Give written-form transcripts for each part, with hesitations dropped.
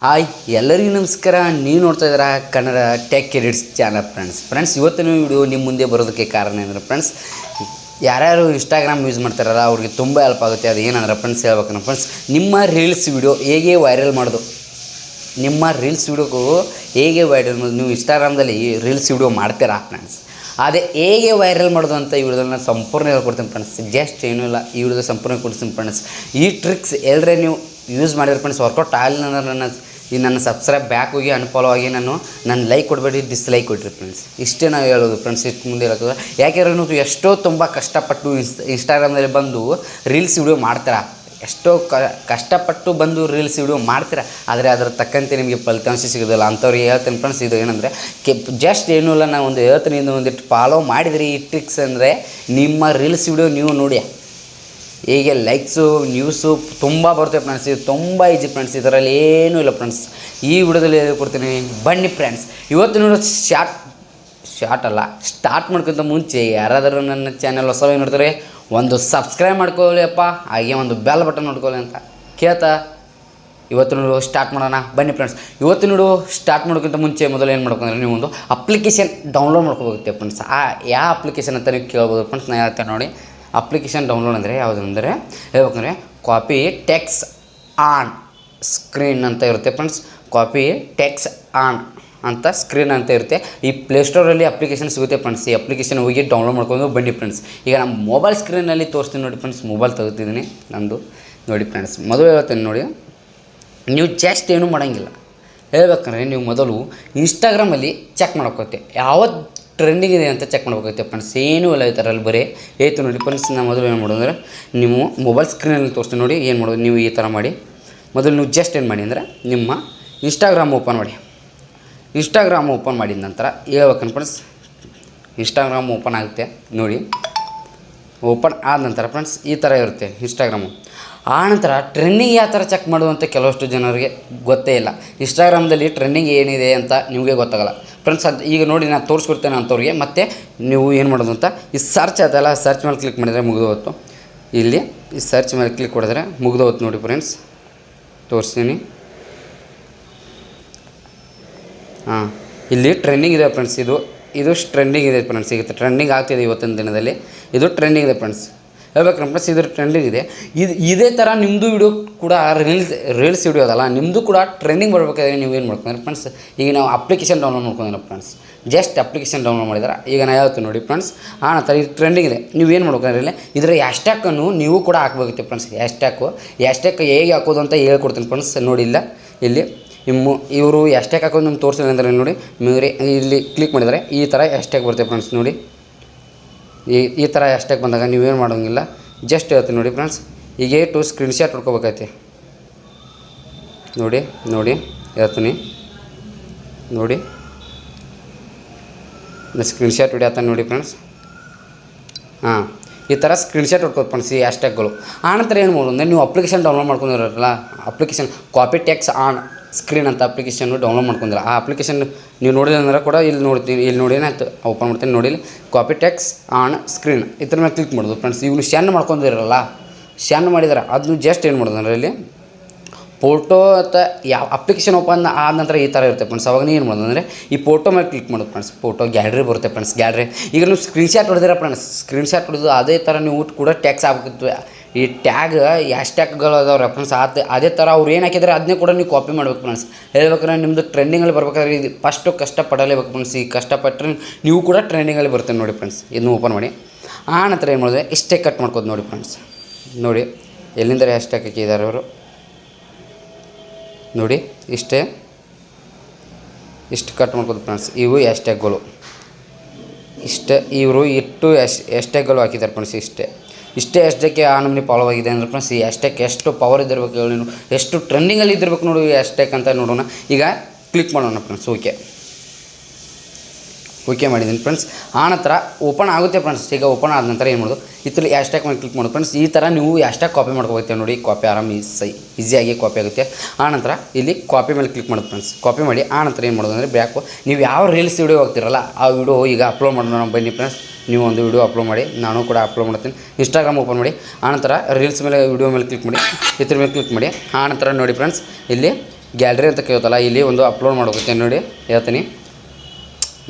Hi ಎಲ್ಲರಿಗೂ ನಮಸ್ಕಾರ. ನೀವು ನೋಡ್ತಾ ಇದ್ದೀರಾ Kannada tech edits channel friends ಇವತ್ತಿನ ವಿಡಿಯೋ ನಿಮ್ಮ ಮುಂದೆ ಬರೋದಕ್ಕೆ ಕಾರಣ ಏನಂದ್ರೆ ಫ್ರೆಂಡ್ಸ್, ಯಾರ್ಯಾರು ಇನ್ಸ್ಟಾಗ್ರಾಮ್ ಯೂಸ್ ಮಾಡ್ತಾರಲ್ಲ ಅವ್ರಿಗೆ ತುಂಬ ಹೆಲ್ಪ್ ಆಗುತ್ತೆ. ಅದು ಏನಂದ್ರೆ ಫ್ರೆಂಡ್ಸ್ ಹೇಳ್ಬೇಕಂದ್ರೆ ಫ್ರೆಂಡ್ಸ್, ನಿಮ್ಮ ರೀಲ್ಸ್ ವಿಡಿಯೋ ಹೇಗೆ ವೈರಲ್ ಮಾಡೋದು, ನಿಮ್ಮ ರೀಲ್ಸ್ ವಿಡಿಯೋಗೂ ಹೇಗೆ ವೈರಲ್ ಮಾಡೋದು. ನೀವು ಇನ್ಸ್ಟಾಗ್ರಾಮ್ದಲ್ಲಿ ರೀಲ್ಸ್ ವಿಡಿಯೋ ಮಾಡ್ತೀರಾ ಫ್ರೆಂಡ್ಸ್, ಅದೇ ಹೇಗೆ ವೈರಲ್ ಮಾಡೋದು ಅಂತ ಈ ವಿಡಿಯೋದಲ್ಲಿ ನಾನು ಸಂಪೂರ್ಣ ಹೇಳ್ಕೊಡ್ತೀನಿ ಫ್ರೆಂಡ್ಸ್. ಜಸ್ಟ್ ಏನೂ ಇಲ್ಲ, ಈ ವಿಡಿಯೋದ ಸಂಪೂರ್ಣ ಕೊಡ್ತೀನಿ ಫ್ರೆಂಡ್ಸ್. ಈ ಟ್ರಿಕ್ಸ್ ಎಲ್ಲರೇ ನೀವು ಯೂಸ್ ಮಾಡಿದ್ರೆ ಫ್ರೆಂಡ್ಸ್ ವರ್ಕೌಟ್ ಆಗಲಿಲ್ಲ ಅಂದ್ರೆ ನನ್ನ ಸಬ್ಸ್ಕ್ರೈಬ್ ಬ್ಯಾಕ್ ಹೋಗಿ ಅನ್ಫಾಲೋ ಆಗಿ ನನ್ನ ಲೈಕ್ ಕೊಡಬೇಡಿ, ಡಿಸ್ಲೈಕ್ ಕೊಟ್ಟಿರಿ ಫ್ರೆಂಡ್ಸ್. ಇಷ್ಟೇ ನಾವು ಹೇಳೋದು ಫ್ರೆಂಡ್ಸ್. ಇಷ್ಟು ಮುಂದೆ ಹೇಳ್ತದೆ ಯಾಕೆಂದ್ರೆ ನೀವು ಎಷ್ಟೋ ತುಂಬ ಕಷ್ಟಪಟ್ಟು ಇನ್ಸ್ಟಾಗ್ರಾಮ್ದಲ್ಲಿ ಬಂದು ರೀಲ್ಸ್ ವಿಡಿಯೋ ಮಾಡ್ತೀರಾ, ಎಷ್ಟೋ ಕಷ್ಟಪಟ್ಟು ಬಂದು ರೀಲ್ಸ್ ವಿಡಿಯೋ ಮಾಡ್ತೀರಾ, ಆದರೆ ಅದರ ತಕ್ಕಂತೆ ನಿಮಗೆ ಫಲಿತಾಂಶ ಸಿಗೋದಿಲ್ಲ. ಅಂಥವ್ರಿಗೆ ಹೇಳ್ತೀನಿ ಫ್ರೆಂಡ್ಸ್, ಇದು ಏನಂದರೆ ಜಸ್ಟ್ ಏನೂ ಇಲ್ಲ, ನಾನು ಒಂದು ಹೇಳ್ತೀನಿ, ಒಂದಿಟ್ಟು ಫಾಲೋ ಮಾಡಿದ್ರಿ ಈ ಟ್ರಿಕ್ಸ್ ಅಂದರೆ ನಿಮ್ಮ ರೀಲ್ಸ್ ವಿಡಿಯೋ ನೀವು ನೋಡಿ ಹೀಗೆ ಲೈಕ್ಸು ನ್ಯೂಸು ತುಂಬ ಬರುತ್ತೆ ಫ್ರೆಂಡ್ಸ್. ಇದು ತುಂಬ ಈಜಿ ಫ್ರೆಂಡ್ಸ್, ಇದರಲ್ಲಿ ಏನೂ ಇಲ್ಲ ಫ್ರೆಂಡ್ಸ್. ಈ ವಿಡಿಯೋದಲ್ಲಿ ಹೇಳ್ಕೊಡ್ತೀನಿ ಬನ್ನಿ ಫ್ರೆಂಡ್ಸ್. ಇವತ್ತು ನೋಡಿ ಶಾರ್ಟ್ ಅಲ್ಲ, ಸ್ಟಾರ್ಟ್ ಮಾಡ್ಕೊಂತ ಮುಂಚೆ ಯಾರಾದರೂ ನನ್ನ ಚಾನಲ್ ಹೊಸವಾಗಿ ನೋಡ್ತಾರೆ ಒಂದು ಸಬ್ಸ್ಕ್ರೈಬ್ ಮಾಡ್ಕೊಳ್ಳಿಯಪ್ಪ, ಹಾಗೆ ಒಂದು ಬೆಲ್ ಬಟನ್ ನೋಡ್ಕೊಳ್ಳಿ ಅಂತ ಕೇಳ್ತಾ ಇವತ್ತು ನೋಡು ಸ್ಟಾರ್ಟ್ ಮಾಡೋಣ ಬನ್ನಿ ಫ್ರೆಂಡ್ಸ್. ಇವತ್ತು ನೋಡು ಸ್ಟಾರ್ಟ್ ಮಾಡೋಕ್ಕಿಂತ ಮುಂಚೆ ಮೊದಲು ಏನು ಮಾಡ್ಕೊಂಡ್ರೆ ನೀವು ಒಂದು ಅಪ್ಲಿಕೇಶನ್ ಡೌನ್ಲೋಡ್ ಮಾಡ್ಕೋಬೇಕು ಫ್ರೆಂಡ್ಸ್. ಯಾವ ಅಪ್ಲಿಕೇಶನ್ ಅಂತ ನೀವು ಕೇಳ್ಬೋದು ಫ್ರೆಂಡ್ಸ್. ನಾನು ಹೇಳ್ತೇನೆ ನೋಡಿ. ಅಪ್ಲಿಕೇಶನ್ ಡೌನ್ಲೋಡ್ ಅಂದರೆ ಯಾವುದಂದರೆ ಹೇಳ್ಬೇಕಂದ್ರೆ ಕಾಪಿ ಟೆಕ್ಸ್ ಆನ್ ಸ್ಕ್ರೀನ್ ಅಂತ ಇರುತ್ತೆ ಫ್ರೆಂಡ್ಸ್. ಕಾಪಿ ಟೆಕ್ಸ್ ಆನ್ ಅಂತ ಸ್ಕ್ರೀನ್ ಅಂತ ಇರುತ್ತೆ. ಈ ಪ್ಲೇಸ್ಟೋರಲ್ಲಿ ಅಪ್ಲಿಕೇಶನ್ ಸಿಗುತ್ತೆ ಫ್ರೆಂಡ್ಸ್. ಈ ಅಪ್ಲಿಕೇಶನ್ ಹೋಗಿ ಡೌನ್ಲೋಡ್ ಮಾಡ್ಕೊಂಡು ಬನ್ನಿ ಫ್ರೆಂಡ್ಸ್. ಈಗ ನಮ್ಮ ಮೊಬೈಲ್ ಸ್ಕ್ರೀನಲ್ಲಿ ತೋರಿಸ್ತೀನಿ ನೋಡಿ ಫ್ರೆಂಡ್ಸ್. ಮೊಬೈಲ್ ತೆಗಿತಿದ್ದೀನಿ ನಂದು ನೋಡಿ ಫ್ರೆಂಡ್ಸ್. ಮೊದಲು ಹೇಳ್ತೇನೆ ನೋಡಿ, ನೀವು ಜಸ್ಟ್ ಏನೂ ಮಾಡೋಂಗಿಲ್ಲ. ಹೇಳ್ಬೇಕಂದ್ರೆ ನೀವು ಮೊದಲು ಇನ್ಸ್ಟಾಗ್ರಾಮಲ್ಲಿ ಚೆಕ್ ಮಾಡ್ಕೋತೆ ಯಾವತ್ತು ಟ್ರೆಂಡಿಂಗ್ ಇದೆ ಅಂತ ಚೆಕ್ ಮಾಡ್ಬೇಕಾಗುತ್ತೆ ಫ್ರೆಂಡ್ಸ್. ಏನೂ ಇಲ್ಲ ಈ ಥರ ಅಲ್ಲಿ ಬರೀ ಏಯ್ತು ನೋಡಿ ಫ್ರೆಂಡ್ಸ್. ನಾನು ಮೊದಲು ಏನು ಮಾಡೋದು ಅಂದರೆ ನೀವು ಮೊಬೈಲ್ ಸ್ಕ್ರೀನಲ್ಲಿ ತೋರಿಸ್ತೀನಿ ನೋಡಿ ಏನು ಮಾಡೋದು. ನೀವು ಈ ಥರ ಮಾಡಿ ಮೊದಲು ನೀವು ಜಸ್ಟ್ ಏನು ಮಾಡಿ ಅಂದರೆ ನಿಮ್ಮ ಇನ್ಸ್ಟಾಗ್ರಾಮ್ ಓಪನ್ ಮಾಡಿ. ಇನ್ಸ್ಟಾಗ್ರಾಮ್ ಓಪನ್ ಮಾಡಿದ ನಂತರ ಹೇಳ್ಬೇಕಂತ ಫ್ರೆಂಡ್ಸ್, ಇನ್ಸ್ಟಾಗ್ರಾಮ್ ಓಪನ್ ಆಗುತ್ತೆ ನೋಡಿ. ಓಪನ್ ಆದ ನಂತರ ಫ್ರೆಂಡ್ಸ್ ಈ ಥರ ಇರುತ್ತೆ ಇನ್ಸ್ಟಾಗ್ರಾಮು. ಆನಂತರ ಟ್ರೆಂಡಿಂಗ್ ಯಾವ ಥರ ಚೆಕ್ ಮಾಡೋದು ಅಂತ ಕೆಲವಷ್ಟು ಜನರಿಗೆ ಗೊತ್ತೇ ಇಲ್ಲ. ಇನ್ಸ್ಟಾಗ್ರಾಮ್ದಲ್ಲಿ ಟ್ರೆಂಡಿಂಗ್ ಏನಿದೆ ಅಂತ ನಿಮಗೆ ಗೊತ್ತಾಗಲ್ಲ ಫ್ರೆಂಡ್ಸ್. ಅದು ಈಗ ನೋಡಿ ನಾನು ತೋರಿಸ್ಕೊಡ್ತೇನೆ ಅಂಥವ್ರಿಗೆ. ಮತ್ತು ನೀವು ಏನು ಮಾಡೋದು ಅಂತ ಈ ಸರ್ಚ್ ಅದಲ್ಲ, ಸರ್ಚ್ ಮೇಲೆ ಕ್ಲಿಕ್ ಮಾಡಿದರೆ ಮುಗಿದೋತ್ತು. ಇಲ್ಲಿ ಈ ಸರ್ಚ್ ಮೇಲೆ ಕ್ಲಿಕ್ ಮಾಡಿದ್ರೆ ಮುಗಿದೋತ್ತು ನೋಡಿ ಫ್ರೆಂಡ್ಸ್. ತೋರಿಸ್ತೀನಿ. ಇಲ್ಲಿ ಟ್ರೆಂಡಿಂಗ್ ಇದೆ ಫ್ರೆಂಡ್ಸ್. ಇದು ಟ್ರೆಂಡಿಂಗ್ ಇದೆ ಫ್ರೆಂಡ್ಸ್. ಈಗ ಟ್ರೆಂಡಿಂಗ್ ಆಗ್ತಿದೆ ಇವತ್ತಿನ ದಿನದಲ್ಲಿ. ಇದು ಟ್ರೆಂಡಿಂಗ್ ಇದೆ ಫ್ರೆಂಡ್ಸ್. ಹೇಳ್ಬೇಕಂದ್ರೆ ಫ್ರೆಂಡ್ಸ್ ಇದು ಟ್ರೆಂಡಿಂಗ್ ಇದೆ. ಇದೇ ಥರ ನಿಮ್ಮದು ವಿಡಿಯೋ ಕೂಡ ರೀಲ್ಸ್ ವಿಡಿಯೋ ಅದಲ್ಲ, ನಿಮ್ಮದು ಕೂಡ ಟ್ರೆಂಡಿಂಗ್ ಬರಬೇಕಾದ್ರೆ ನೀವು ಏನು ಮಾಡ್ಕೊಂಡ್ರೆ ಫ್ರೆಂಡ್ಸ್, ಈಗ ನಾವು ಅಪ್ಲಿಕೇಶನ್ ಡೌನ್ಲೋಡ್ ಮಾಡ್ಕೊಂಡಿಲ್ಲ ಫ್ರೆಂಡ್ಸ್. ಜಸ್ಟ್ ಅಪ್ಲಿಕೇಶನ್ ಡೌನ್ಲೋಡ್ ಮಾಡಿದ್ರೆ ಈಗ ನಾನು ಹೇಳ್ತೀನಿ ನೋಡಿ ಫ್ರೆಂಡ್ಸ್. ಆನಂತರ ಇದು ಟ್ರೆಂಡಿಂಗ್ ಇದೆ. ನೀವು ಏನು ಮಾಡ್ಕೊಂಡ್ರೆ ಇದರ ಹ್ಯಾಶ್ಟ್ಯಾಗನ್ನು ನೀವು ಕೂಡ ಹಾಕಬೇಕಾಗುತ್ತೆ ಫ್ರೆಂಡ್ಸ್. ಹ್ಯಾಶ್ಟ್ಯಾಗ್ ಹೇಗೆ ಹಾಕೋದು ಅಂತ ಹೇಳ್ಕೊಡ್ತೀನಿ ಫ್ರೆಂಡ್ಸ್. ನೋಡಿ ಇಲ್ಲ ಇಲ್ಲಿ ಇವರು ಹ್ಯಾಶ್ಟ್ಯಾಗ್ ಹಾಕೋದು ನಿಮ್ಗೆ ತೋರಿಸಿಲ್ಲ ಅಂದರೆ ನೋಡಿ ಮೇರೆ ಇಲ್ಲಿ ಕ್ಲಿಕ್ ಮಾಡಿದರೆ ಈ ಥರ ಹ್ಯಾಶ್ಟ್ಯಾಗ್ ಬರುತ್ತೆ ಫ್ರೆಂಡ್ಸ್. ನೋಡಿ ಈ ಥರ ಹ್ಯಾಶ್ಟ್ಯಾಗ್ ಬಂದಾಗ ನೀವೇನು ಮಾಡೋಂಗಿಲ್ಲ, ಜಸ್ಟ್ ಹೇಳ್ತೀನಿ ನೋಡಿ ಫ್ರೆಂಡ್ಸ್. ಈಗ ಸ್ಕ್ರೀನ್ಶಾಟ್ ಹೊಡ್ಕೋಬೇಕೈತಿ ನೋಡಿ ಹೇಳ್ತೀನಿ ನೋಡಿ. ಸ್ಕ್ರೀನ್ಶಾಟ್ ಹೊಡಿಯತ್ತಾನೆ ನೋಡಿ ಫ್ರೆಂಡ್ಸ್. ಈ ಥರ ಸ್ಕ್ರೀನ್ಶಾಟ್ ಹೊಡ್ಕೋದು ಫ್ರೆಂಡ್ಸ್ ಈ ಹ್ಯಾಶ್ಟ್ಯಾಗ್ಗಳು. ಆನಂತರ ಏನು ಮಾಡೋದು ಅಂದರೆ ನೀವು ಅಪ್ಲಿಕೇಶನ್ ಡೌನ್ಲೋಡ್ ಮಾಡ್ಕೊಂಡಿರಲ್ಲ, application copy text on screen ಅಂತ ಅಪ್ಲಿಕೇಶನ್ನು ಡೌನ್ಲೋಡ್ ಮಾಡ್ಕೊಂಡಿಲ್ಲ. ಆ ಅಪ್ಲಿಕೇಶನ್ ನೀವು ನೋಡಿಲ್ಲ ಅಂದ್ರೆ ಕೂಡ ಇಲ್ಲಿ ನೋಡಿ ಏನಾಯ್ತು ಓಪನ್ ಮಾಡ್ತೀನಿ ನೋಡಿ. ಇಲ್ಲಿ ಕಾಪಿ ಟೆಕ್ಸ್ ಆನ್ ಸ್ಕ್ರೀನ್ ಇದ್ರ ಮೇಲೆ ಕ್ಲಿಕ್ ಮಾಡೋದು ಫ್ರೆಂಡ್ಸ್. ಇವ್ನು ಶನ್ ಮಾಡ್ಕೊಂಡಿರಲ್ಲ, ಶನ್ ಮಾಡಿದ್ರೆ ಅದನ್ನು ಜಸ್ಟ್ ಏನು ಮಾಡೋದು ಅಂದರೆ ಇಲ್ಲಿ ಫೋಟೋ ಅಂತ ಯಾವ ಅಪ್ಲಿಕೇಶನ್ ಓಪನ್ ಆದ ನಂತರ ಈ ಥರ ಇರುತ್ತೆ ಫ್ರೆಂಡ್ಸ್. ಅವಾಗ ಏನು ಮಾಡೋದು ಅಂದರೆ ಈ ಫೋಟೋ ಮೇಲೆ ಕ್ಲಿಕ್ ಮಾಡೋದು ಫ್ರೆಂಡ್ಸ್. ಫೋಟೋ ಗ್ಯಾಲರಿ ಬರುತ್ತೆ ಫ್ರೆಂಡ್ಸ್. ಗ್ಯಾಲರಿ ಈಗ ನೀವು ಸ್ಕ್ರೀನ್ಶಾಟ್ ಹೊಡೆದಿರ ಫ್ರೆಂಡ್ಸ್. ಸ್ಕ್ರೀನ್ಶಾಟ್ ಹೊಡೆದು ಅದೇ ಥರ ನೀವು ಕೂಡ ಟ್ಯಾಕ್ಸ್ ಆಗಬೇಕು. ಈ ಟ್ಯಾಗ್ ಹ್ಯಾಶ್ಟ್ಯಾಗ್ಗಳು ಅದಾವೆ ರೆಫರೆನ್ಸ್ ಅದೇ ಥರ ಅವ್ರು ಏನು ಹಾಕಿದರೆ ಅದನ್ನೇ ಕೂಡ ನೀವು ಕಾಪಿ ಮಾಡ್ಬೇಕು ಫ್ರೆಂಡ್ಸ್. ಹೇಳ್ಬೇಕಂದ್ರೆ ನಿಮ್ಮದು ಟ್ರೆಂಡಿಂಗಲ್ಲಿ ಬರ್ಬೇಕಾದ್ರೆ ಇದು ಫಸ್ಟು ಕಷ್ಟಪಡಲೇಬೇಕು ಫ್ರೆಂಡ್ಸ್. ಈ ಕಷ್ಟಪಟ್ಟರೆ ನೀವು ಕೂಡ ಟ್ರೆಂಡಿಂಗಲ್ಲಿ ಬರ್ತೇನೆ ನೋಡಿ ಫ್ರೆಂಡ್ಸ್. ಇದನ್ನು ಓಪನ್ ಮಾಡಿ ಆ ನಂತರ ಏನು ಮಾಡಿದ್ರೆ ಇಷ್ಟೇ ಕಟ್ ಮಾಡ್ಕೋದು ನೋಡಿ ಫ್ರೆಂಡ್ಸ್. ನೋಡಿ ಎಲ್ಲಿಂದ ಹ್ಯಾಶ್ಟ್ಯಾಗ್ ಹಾಕಿದ್ದಾರೆ ಅವರು ನೋಡಿ. ಇಷ್ಟು ಕಟ್ ಮಾಡ್ಕೋದು ಫ್ರೆಂಡ್ಸ್. ಇವು ಹ್ಯಾಶ್ಟ್ಯಾಗ್ಗಳು ಇವರು ಹ್ಯಾಶ್ಟ್ಯಾಗ್ಗಳು ಹಾಕಿದ್ದಾರೆ ಫ್ರೆಂಡ್ಸ್. ಇಷ್ಟೇ ಹ್ಯಾಶ್ಟ್ಯಾಗ್ಗೆ ಆ ನಮ್ಮನೆ ಫಾಲೋ ಆಗಿದೆ ಅಂದರೆ ಫ್ರೆಂಡ್ಸ್. ಈ ಹ್ಯಾಶ್ಟ್ಯಾಗ್ ಎಷ್ಟು ಪವರ್ ಇದ್ದಿರ್ಬೇಕು ಹೇಳಿ, ನೀವು ಎಷ್ಟು ಟ್ರೆಂಡಿಂಗಲ್ಲಿ ಇದ್ದಿರ್ಬೇಕು ನೋಡಿ ಈ ಹ್ಯಾಶ್ಟ್ಯಾಗ್ ಅಂತ ನೋಡೋಣ. ಈಗ ಕ್ಲಿಕ್ ಮಾಡೋಣ ಫ್ರೆಂಡ್ಸ್. ಓಕೆ ಮಾಡಿದ್ದೀನಿ ಫ್ರೆಂಡ್ಸ್. ಆನಂತರ ಓಪನ್ ಆಗುತ್ತೆ ಫ್ರೆಂಡ್ಸ್. ಈಗ ಓಪನ್ ಆದ ನಂತರ ಏನು ಮಾಡೋದು, ಇದ್ರಲ್ಲಿ ಹ್ಯಾಶ್ಟ್ಯಾಗ್ ಮೇಲೆ ಕ್ಲಿಕ್ ಮಾಡೋದು ಫ್ರೆಂಡ್ಸ್. ಈ ಥರ ನೀವು ಹ್ಯಾಶ್ಟ್ಯಾಗ್ ಕಾಪಿ ಮಾಡ್ಕೋಬೇಕು ನೋಡಿ. ಕಾಪಿ ಈಸಿಯಾಗಿ ಕಾಪಿ ಆಗುತ್ತೆ. ಆನಂತರ ಇಲ್ಲಿ ಕಾಪಿ ಮೇಲೆ ಕ್ಲಿಕ್ ಮಾಡೋದು ಫ್ರೆಂಡ್ಸ್. ಕಾಪಿ ಮಾಡಿ ಆನಂತರ ಏನು ಮಾಡೋದು ಅಂದರೆ ಬ್ಯಾಕು ನೀವು ಯಾವ ರೀಲ್ಸ್ ವಿಡಿಯೋ ಹೋಗ್ತಿರಲ್ಲ ಆ ವಿಡಿಯೋ ಈಗ ಅಪ್ಲೋಡ್ ಮಾಡೋಣ ಬನ್ನಿ ಫ್ರೆಂಡ್ಸ್. ನೀವು ಒಂದು ವಿಡಿಯೋ ಅಪ್ಲೋಡ್ ಮಾಡಿ, ನಾನು ಕೂಡ ಅಪ್ಲೋಡ್ ಮಾಡ್ತೀನಿ. ಇನ್ಸ್ಟಾಗ್ರಾಮ್ ಓಪನ್ ಮಾಡಿ ಆನಂತರ ರೀಲ್ಸ್ ಮೇಲೆ ವಿಡಿಯೋ ಮೇಲೆ ಕ್ಲಿಕ್ ಮಾಡಿ, ಇದ್ರ ಮೇಲೆ ಕ್ಲಿಕ್ ಮಾಡಿ ಆನಂತರ ನೋಡಿ ಫ್ರೆಂಡ್ಸ್ ಇಲ್ಲಿ ಗ್ಯಾಲರಿ ಅಂತ ಕೇಳ್ತಲ್ಲ, ಇಲ್ಲಿ ಒಂದು ಅಪ್ಲೋಡ್ ಮಾಡೋಗುತ್ತೆ ನೋಡಿ ಹೇಳ್ತೀನಿ.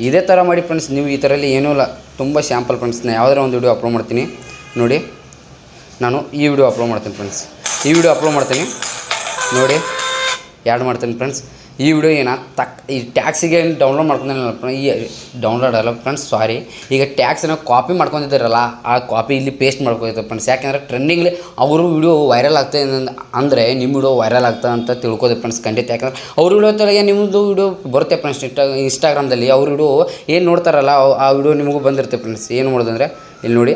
ಇದೇ ಥರ ಮಾಡಿ ಫ್ರೆಂಡ್ಸ್, ನೀವು ಈ ಥರಲ್ಲಿ ಏನೂ ಇಲ್ಲ, ತುಂಬ ಸ್ಯಾಂಪಲ್ ಫ್ರೆಂಡ್ಸ್. ನಾನು ಯಾವುದಾರ ಒಂದು ವಿಡಿಯೋ ಅಪ್ಲೋಡ್ ಮಾಡ್ತೀನಿ ನೋಡಿ. ನಾನು ಈ ವಿಡಿಯೋ ಅಪ್ಲೋಡ್ ಮಾಡ್ತೀನಿ ಫ್ರೆಂಡ್ಸ್, ಈ ವಿಡಿಯೋ ಅಪ್ಲೋಡ್ ಮಾಡ್ತೀನಿ ನೋಡಿ, ಆ್ಯಡ್ ಮಾಡ್ತೀನಿ ಫ್ರೆಂಡ್ಸ್. ಈ ವಿಡಿಯೋ ಈ ಟ್ಯಾಕ್ಸಿಗೆ ಡೌನ್ಲೋಡ್ ಮಾಡ್ಕೊಂಡಿಲ್ಲ, ಈ ಡೌನ್ಲೋಡ್ ಅಲ್ಲ ಫ್ರೆಂಡ್ಸ್, ಸಾರಿ. ಈಗ ಟ್ಯಾಕ್ಸನ್ನು ಕಾಪಿ ಮಾಡ್ಕೊಂಡಿದ್ದಾರಲ್ಲ, ಆ ಕಾಪಿ ಇಲ್ಲಿ ಪೇಸ್ಟ್ ಮಾಡ್ಕೊಳ್ತಾರೆ ಫ್ರೆಂಡ್ಸ್. ಯಾಕೆಂದರೆ ಟ್ರೆಂಡಿಂಗ್ಲಿ ಅವರು ವಿಡಿಯೋ ವೈರಲ್ ಆಗ್ತದೆ ಅಂದರೆ ನಿಮ್ಮ ವಿಡಿಯೋ ವೈರಲ್ ಆಗ್ತದೆ ಅಂತ ತಿಳ್ಕೋದೆ ಫ್ರೆಂಡ್ಸ್ ಖಂಡಿತ. ಯಾಕಂದರೆ ಅವ್ರ ವಿಡಿಯೋ ತಲೆಗೆ ನಿಮ್ಮದು ವಿಡಿಯೋ ಬರುತ್ತೆ ಫ್ರೆಂಡ್ಸ್. ಇನ್ಸ್ಟಾಗ್ರಾಮ್ದಲ್ಲಿ ಅವ್ರ ವಿಡಿಯೋ ಏನು ನೋಡ್ತಾರಲ್ಲ ಆ ವಿಡಿಯೋ ನಿಮಗೂ ಬಂದಿರುತ್ತೆ ಫ್ರೆಂಡ್ಸ್. ಏನು ಮಾಡೋದಂದರೆ ಇಲ್ಲಿ ನೋಡಿ,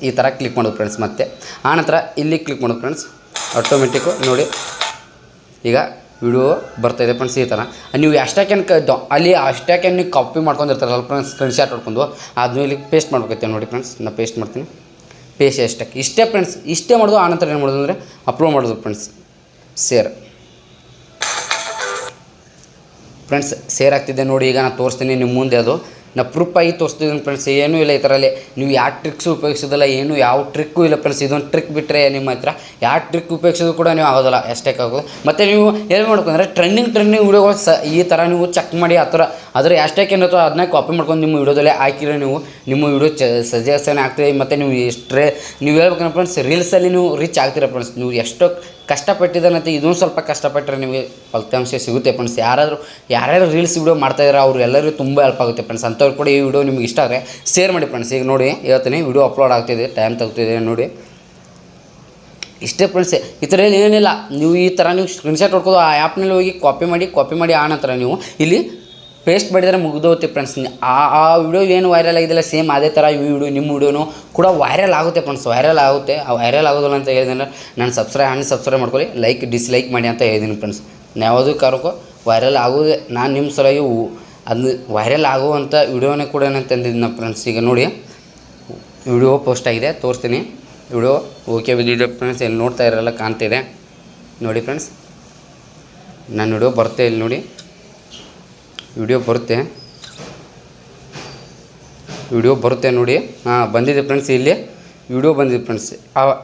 ಈ ಥರ ಕ್ಲಿಕ್ ಮಾಡೋದು ಫ್ರೆಂಡ್ಸ್. ಮತ್ತು ಆನಂತರ ಇಲ್ಲಿ ಕ್ಲಿಕ್ ಮಾಡೋದು ಫ್ರೆಂಡ್ಸ್, ಆಟೋಮೆಟಿಕ್ಕು ನೋಡಿ ಈಗ ವಿಡಿಯೋ ಬರ್ತಾಯಿದೆ ಫ್ರೆಂಡ್ಸ್. ಈ ಥರ ನೀವು ಹ್ಯಾಶ್ಟ್ಯಾಗನ್ನು ಅಲ್ಲಿ ಹ್ಯಾಶ್ಟ್ಯಾಗನ್ನು ಕಾಪಿ ಮಾಡ್ಕೊಂಡಿರ್ತಾರಲ್ಲ ಫ್ರೆಂಡ್ಸ್, ಸ್ಕ್ರೀನ್ಶಾಟ್ ಹೊಡ್ಕೊಂಡು ಅದನ್ನು ಇಲ್ಲಿ ಪೇಸ್ಟ್ ಮಾಡ್ಬೇಕೈತೆ ನೋಡಿ ಫ್ರೆಂಡ್ಸ್. ನಾನು ಪೇಸ್ಟ್ ಮಾಡ್ತೀನಿ, ಪೇಸ್ಟ್ ಹ್ಯಾಶ್ಟ್ಯಾಗ್ ಇಷ್ಟೇ ಫ್ರೆಂಡ್ಸ್. ಇಷ್ಟೇ ಮಾಡೋದು. ಆನಂತರ ಏನು ಮಾಡೋದು ಅಂದರೆ ಅಪ್ಲೋಡ್ ಮಾಡೋದು ಫ್ರೆಂಡ್ಸ್. ಶೇರ್ ಆಗ್ತಿದೆ ನೋಡಿ. ಈಗ ನಾನು ತೋರಿಸ್ತೀನಿ ನಿಮ್ಮ ಮುಂದೆ, ಅದು ನಾ ಪ್ರೂಫಾಗಿ ತೋರಿಸ್ತಿದ್ದೀನಿ ಫ್ರೆಂಡ್ಸ್. ಏನೂ ಇಲ್ಲ ಈ ಥರಲ್ಲಿ, ನೀವು ಯಾವ ಟ್ರಿಕ್ಸು ಉಪಯೋಗಿಸೋದಿಲ್ಲ, ಏನು ಯಾವ ಟ್ರಿಕ್ಕೂ ಇಲ್ಲ ಫ್ರೆಂಡ್ಸ್. ಇದೊಂದು ಟ್ರಿಕ್ ಬಿಟ್ಟರೆ ನಿಮ್ಮ ಹತ್ರ ಯಾವ ಟ್ರಿಕ್ ಉಪಯೋಗಿಸೋದು ಕೂಡ ನೀವು ಆಗೋದಿಲ್ಲ, ಹ್ಯಾಶ್ಟ್ಯಾಗ್ ಆಗೋದು. ಮತ್ತು ನೀವು ಏನು ಮಾಡ್ಕೊಂಡ್ರೆ ಟ್ರೆಂಡಿಂಗ್ ವಿಡಿಯೋಗಳು ಈ ಥರ ನೀವು ಚೆಕ್ ಮಾಡಿ ಆ ಥರ ಅದರ ಹ್ಯಾಶ್ಟ್ಯಾಗ್ ಏನಿರುತ್ತೋ ಅದನ್ನ ಕಾಪಿ ಮಾಡ್ಕೊಂಡು ನಿಮ್ಮ ವಿಡಿಯೋದಲ್ಲೇ ಹಾಕಿದ್ರೆ ನಿಮ್ಮ ವಿಡಿಯೋ ಸಜೆಷನ್ ಆಗ್ತದೆ. ಮತ್ತು ನೀವು ನೀವು ಹೇಳ್ಬೇಕಂದ್ರೆ ಫ್ರೆಂಡ್ಸ್, ರೀಲ್ಸಲ್ಲಿ ನೀವು ರೀಚ್ ಆಗ್ತೀರ ಫ್ರೆಂಡ್ಸ್. ನೀವು ಎಷ್ಟೋ ಕಷ್ಟಪಟ್ಟಿದ್ದಾನಂತೆ ಇದೊಂದು ಸ್ವಲ್ಪ ಕಷ್ಟಪಟ್ಟರೆ ನಿಮಗೆ ಫಲಿತಾಂಶ ಸಿಗುತ್ತೆ ಫ್ರೆಂಡ್ಸ್. ಯಾರ್ಯಾರು ರೀಲ್ಸ್ ವಿಡಿಯೋ ಮಾಡ್ತಾಯಿದ್ದಾರೆ ಅವರು ಎಲ್ಲರಿಗೂ ತುಂಬ ಹೆಲ್ಪ್ ಆಗುತ್ತೆ ಫ್ರೆಂಡ್ಸ್. ಅಂಥವ್ರು ಕೂಡ ಈ ವಿಡಿಯೋ ನಿಮ್ಗೆ ಇಷ್ಟ ಆದರೆ ಶೇರ್ ಮಾಡಿ ಫ್ರೆಂಡ್ಸ್. ಈಗ ನೋಡಿ ಹೇಳ್ತೀನಿ, ವಿಡಿಯೋ ಅಪ್ಲೋಡ್ ಆಗ್ತಿದೆ, ಟೈಮ್ ತಗ್ತಿದೆ ನೋಡಿ. ಇಷ್ಟೇ ಫ್ರೆಂಡ್ಸ್. ಈ ಥರ ಏನಿಲ್ಲ, ನೀವು ಈ ಥರ ನೀವು ಸ್ಕ್ರೀನ್ಶಾಟ್ ಹೊಡ್ಕೋದು ಆ ಆ್ಯಪ್ನಲ್ಲಿ ಹೋಗಿ ಕಾಪಿ ಮಾಡಿ ಆ ನಂತರ ನೀವು ಇಲ್ಲಿ ಪೇಸ್ಟ್ ಮಾಡಿದರೆ ಮುಗಿದೋಗುತ್ತೆ ಫ್ರೆಂಡ್ಸ್. ಆ ವಿಡಿಯೋ ಏನು ವೈರಲ್ ಆಗಿದೆಯಲ್ಲ ಸೇಮ್ ಅದೇ ಥರ ಈ ವಿಡಿಯೋ ನಿಮ್ಮ ವಿಡಿಯೋನು ಕೂಡ ವೈರಲ್ ಆಗುತ್ತೆ ಫ್ರೆಂಡ್ಸ್. ವೈರಲ್ ಆಗುತ್ತೆ. ವೈರಲ್ ಆಗೋದಿಲ್ಲ ಅಂತ ಹೇಳಿದ್ರೆ ನಾನು ಸಬ್ಸ್ಕ್ರೈಬ್ ಮಾಡ್ಕೊಳ್ಳಿ, ಲೈಕ್ ಡಿಸ್ಲೈಕ್ ಮಾಡಿ ಅಂತ ಹೇಳಿದ್ದೀನಿ ಫ್ರೆಂಡ್ಸ್. ಯಾವುದೂ ಕಾರಣಕ್ಕೂ ವೈರಲ್ ಆಗೋದೇ ನಾನು ನಿಮ್ಮ ಸಲುವಾಗಿ ಅದು ವೈರಲ್ ಆಗುವಂಥ ವಿಡಿಯೋನೇ ಕೂಡ ನಾನು ತಂದಿದ್ದೀನಿ ಫ್ರೆಂಡ್ಸ್. ಈಗ ನೋಡಿ ವಿಡಿಯೋ ಪೋಸ್ಟ್ ಆಗಿದೆ, ತೋರಿಸ್ತೀನಿ. ವಿಡಿಯೋ ಓಕೆ ಬಿದ್ದಿದೆ ಫ್ರೆಂಡ್ಸ್. ಇಲ್ಲಿ ನೋಡ್ತಾ ಇರಲ್ಲ ಕಾಣ್ತಿದೆ ನೋಡಿ ಫ್ರೆಂಡ್ಸ್. ನನ್ನ ವಿಡಿಯೋ ಬರುತ್ತೆ, ಇಲ್ಲಿ ನೋಡಿ ವಿಡಿಯೋ ಬರುತ್ತೆ ನೋಡಿ. ಹಾಂ ಬಂದಿದೆ ಫ್ರೆಂಡ್ಸ್, ಇಲ್ಲಿ ವಿಡಿಯೋ ಬಂದಿದೆ ಫ್ರೆಂಡ್ಸ್.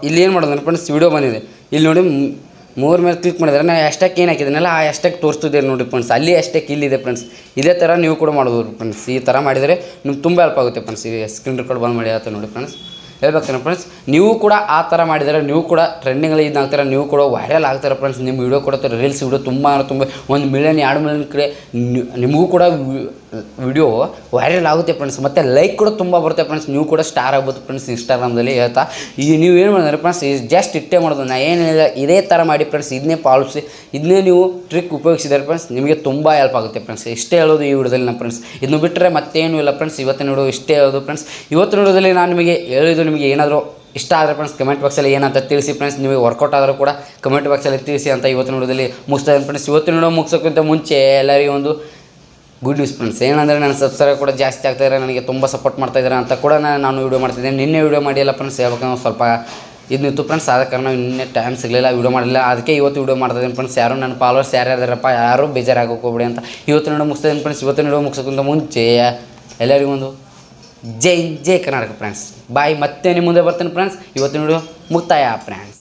ಇಲ್ಲಿ ಏನು ಮಾಡೋದು ಫ್ರೆಂಡ್ಸ್, ವಿಡಿಯೋ ಬಂದಿದೆ. ಇಲ್ಲಿ ನೋಡಿ ಮೂರು ಮೇಲೆ ಕ್ಲಿಕ್ ಮಾಡಿದರೆ ನಾನು ಹ್ಯಾಶ್ಟ್ಯಾಗ್ ಏನು ಹಾಕಿದ್ದೀನಲ್ಲ ಆ ಹ್ಯಾಶ್ಟ್ಯಾಗ್ ತೋರಿಸ್ತಿದ್ದೆ ನೋಡಿ ಫ್ರೆಂಡ್ಸ್. ಅಲ್ಲಿ ಹ್ಯಾಶ್ಟ್ಯಾಗ್ ಇಲ್ಲಿದೆ ಫ್ರೆಂಡ್ಸ್. ಇದೇ ಥರ ನೀವು ಕೂಡ ಮಾಡ್ಬೋದು ಫ್ರೆಂಡ್ಸ್. ಈ ಥರ ಮಾಡಿದರೆ ನಿಮ್ಗೆ ತುಂಬ ಹೆಲ್ಪ್ ಆಗುತ್ತೆ ಫ್ರೆಂಡ್ಸ್. ಈಗ ಸ್ಕ್ರೀನ್ ರೆಕಾರ್ಡ್ ಬಂದ್ ಮಾಡಿ ಆಯ್ತು ನೋಡಿ ಫ್ರೆಂಡ್ಸ್. ಹೇಳ್ಬೇಕಂದ್ರೆ ಫ್ರೆಂಡ್ಸ್, ನೀವು ಕೂಡ ಆ ಥರ ಮಾಡಿದರೆ ನೀವು ಕೂಡ ಟ್ರೆಂಡಿಂಗಲ್ಲಿ ಇದಾಗ್ತಾರೆ, ನೀವು ಕೂಡ ವೈರಲ್ ಆಗ್ತಾರೆ ಫ್ರೆಂಡ್ಸ್. ನಿಮ್ಮ ವಿಡಿಯೋ ಕೂಡ ರೀಲ್ಸ್ ವಿಡಿಯೋ ತುಂಬ 1 ಮಿಲಿಯನ್ 2 ಮಿಲಿಯನ್ ಕಡೆ ನಿಮಗೂ ಕೂಡ ವಿಡಿಯೋ ವೈರಲ್ ಆಗುತ್ತೆ ಫ್ರೆಂಡ್ಸ್. ಮತ್ತು ಲೈಕ್ ಕೂಡ ತುಂಬ ಬರುತ್ತೆ ಫ್ರೆಂಡ್ಸ್. ನೀವು ಕೂಡ ಸ್ಟಾರ್ ಆಗ್ಬೋದು ಫ್ರೆಂಡ್ಸ್ ಇನ್ಸ್ಟಾಗ್ರಾಮ್ದಲ್ಲಿ ಹೇಳ್ತಾ. ಈಗ ನೀವು ಏನು ಮಾಡಿದ್ರೆ ಫ್ರೆಂಡ್ಸ್, ಜಸ್ಟ್ ಇಟ್ಟೇ ಮಾಡೋದು, ನಾ ಏನಿಲ್ಲ ಇದೇ ಥರ ಮಾಡಿ ಫ್ರೆಂಡ್ಸ್. ಇದನ್ನೇ ಪಾಲಿಸಿ, ಇದನ್ನೇ ನೀವು ಟ್ರಿಕ್ ಉಪಯೋಗಿಸಿದರೆ ಫ್ರೆಂಡ್ಸ್ ನಿಮಗೆ ತುಂಬ ಹೆಲ್ಪ್ ಆಗುತ್ತೆ ಫ್ರೆಂಡ್ಸ್. ಇಷ್ಟೇ ಹೇಳೋದು ಈ ವಿಡಿಯೋದಲ್ಲಿ ನಮ್ಮ ಫ್ರೆಂಡ್ಸ್. ಇದನ್ನು ಬಿಟ್ಟರೆ ಮತ್ತೇನೂ ಇಲ್ಲ ಫ್ರೆಂಡ್ಸ್. ಇವತ್ತಿನ ವಿಡಿಯೋ ಇಷ್ಟೇ ಹೇಳೋದು ಫ್ರೆಂಡ್ಸ್. ಇವತ್ತಿನ ವಿಡಿಯೋದಲ್ಲಿ ನಾನು ನಿಮಗೆ ಹೇಳಿದ್ದು ನಿಮಗೆ ಏನಾದರೂ ಇಷ್ಟ ಆದರೆ ಫ್ರೆಂಡ್ಸ್ ಕಮೆಂಟ್ ಬಾಕ್ಸಲ್ಲಿ ಏನಂತ ತಿಳಿಸಿ ಫ್ರೆಂಡ್ಸ್. ನಿಮಗೆ ವರ್ಕೌಟ್ ಆದರೂ ಕೂಡ ಕಮೆಂಟ್ ಬಾಕ್ಸಲ್ಲಿ ತಿಳಿಸಿ ಅಂತ ಇವತ್ತಿನ ವಿಡಿಯೋದಲ್ಲಿ ಮುಗಿಸ್ತಾ ಫ್ರೆಂಡ್ಸ್. ಇವತ್ತಿನ ವಿಡಿಯೋ ಮುಗಿಸೋಕ್ಕಿಂತ ಮುಂಚೆ ಎಲ್ಲರಿಗೂ ಒಂದು ಗುಡ್ ನ್ಯೂಸ್ ಫ್ರೆಂಡ್ಸ್. ಏನಂದರೆ ನನ್ನ ಸಬ್ಸ್ಕ್ರೈಬ್ ಕೂಡ ಜಾಸ್ತಿ ಆಗ್ತಾಯಿದ್ದಾರೆ, ನನಗೆ ತುಂಬ ಸಪೋರ್ಟ್ ಮಾಡ್ತಾಯಿದ್ದಾರೆ ಅಂತ ಕೂಡ ನಾನು ವಿಡಿಯೋ ಮಾಡ್ತಿದ್ದೇನೆ. ನಿನ್ನೆ ವಿಡಿಯೋ ಮಾಡಿಲ್ಲ ಫ್ರೆಂಡ್ಸ್, ಹೇಳ್ಬೇಕಂದ್ರೆ ಸ್ವಲ್ಪ ಇದನ್ನಿತ್ತು ಫ್ರೆಂಡ್ಸ್. ಆದ ಕಾರಣ ನಿನ್ನೆ ಟೈಮ್ ಸಿಗಲಿಲ್ಲ, ವಿಡಿಯೋ ಮಾಡಲಿಲ್ಲ. ಅದಕ್ಕೆ ಇವತ್ತು ವಿಡಿಯೋ ಮಾಡ್ತಾಯಿದ್ದೀನಿ ಫ್ರೆಂಡ್ಸ್. ಯಾರು ನನ್ನ ಫಾಲೋವರ್ಸ್ ಯಾರ್ಯಾರಪ್ಪ ಯಾರೂ ಬೇಜಾರಾಗೋಗ್ಬಿಡಿ ಅಂತ ಇವತ್ತಿನ ವಿಡಿಯೋ ಮುಗಿಸ್ತಾಯಿದ್ದೀನಿ ಫ್ರೆಂಡ್ಸ್. ಇವತ್ತಿನ ವಿಡಿಯೋ ಮುಗಿಸೋಕ್ಕಿಂತ ಮುಂಚೆ ಎಲ್ಲರಿಗೂ ಒಂದು ಜೈ ಕರ್ನಾಟಕ ಫ್ರೆಂಡ್ಸ್. ಬಾಯ್. ಮತ್ತೆ ನಿಮ್ಮ ಮುಂದೆ ಬರ್ತೀನಿ ಫ್ರೆಂಡ್ಸ್. ಇವತ್ತಿನ ವಿಡಿಯೋ ಮುಕ್ತಾಯ ಫ್ರೆಂಡ್ಸ್.